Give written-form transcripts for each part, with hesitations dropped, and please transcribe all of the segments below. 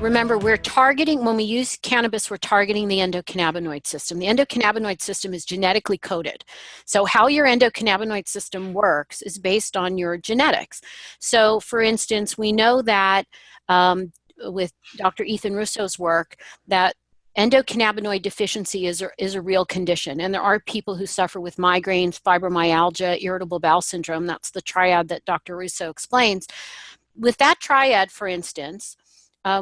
Remember, when we use cannabis, we're targeting the endocannabinoid system. The endocannabinoid system is genetically coded. So how your endocannabinoid system works is based on your genetics. So for instance, we know that with Dr. Ethan Russo's work, that endocannabinoid deficiency is a real condition. And there are people who suffer with migraines, fibromyalgia, irritable bowel syndrome. That's the triad that Dr. Russo explains. With that triad, for instance,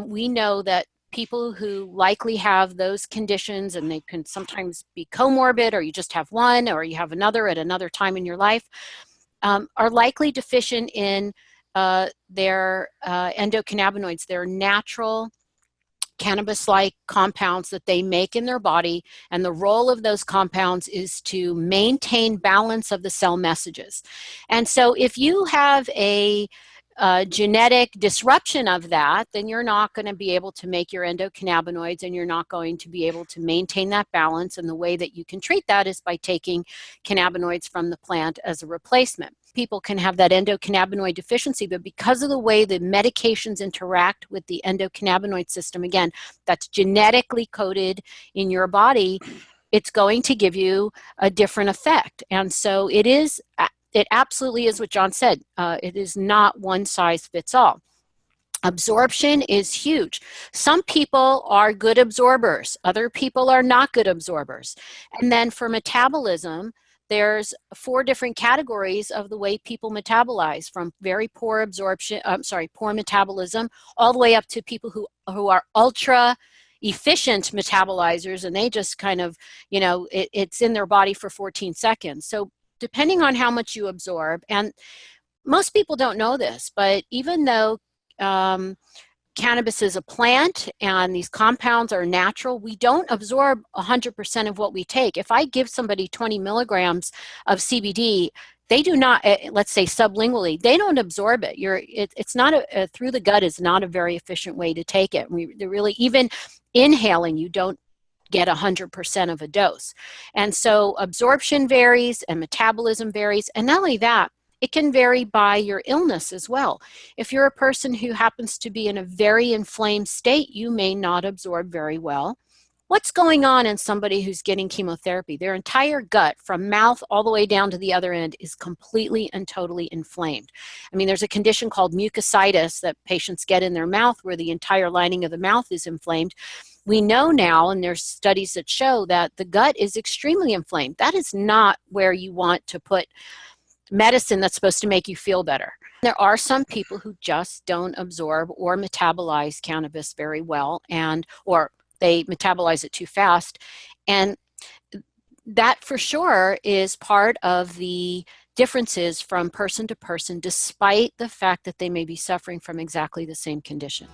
we know that people who likely have those conditions, and they can sometimes be comorbid, or you just have one, or you have another at another time in your life, are likely deficient in their endocannabinoids, their natural cannabis-like compounds that they make in their body, and the role of those compounds is to maintain balance of the cell messages. And so if you have a genetic disruption of that, then you're not going to be able to make your endocannabinoids, and you're not going to be able to maintain that balance. And the way that you can treat that is by taking cannabinoids from the plant as a replacement. People can have that endocannabinoid deficiency, but because of the way the medications interact with the endocannabinoid system, again, that's genetically coded in your body, it's going to give you a different effect. And so it absolutely is what John said. It is not one size fits all. Absorption is huge. Some people are good absorbers. Other people are not good absorbers. And then for metabolism, there's 4 different categories of the way people metabolize, from very poor poor metabolism, all the way up to people who are ultra efficient metabolizers, and they just kind of, it's in their body for 14 seconds. So depending on how much you absorb, and most people don't know this, but even though cannabis is a plant and these compounds are natural, we don't absorb 100% of what we take. If I give somebody 20 milligrams of CBD, they do not, let's say sublingually, they don't absorb it. It's not through the gut is not a very efficient way to take it. Even inhaling, you don't get 100% of a dose. And so absorption varies and metabolism varies. And not only that, it can vary by your illness as well. If you're a person who happens to be in a very inflamed state, you may not absorb very well. What's going on in somebody who's getting chemotherapy? Their entire gut, from mouth all the way down to the other end, is completely and totally inflamed. I mean, there's a condition called mucositis that patients get in their mouth, where the entire lining of the mouth is inflamed. We know now, and there's studies that show that the gut is extremely inflamed. That is not where you want to put medicine that's supposed to make you feel better. There are some people who just don't absorb or metabolize cannabis very well, or they metabolize it too fast. And that for sure is part of the differences from person to person, despite the fact that they may be suffering from exactly the same condition.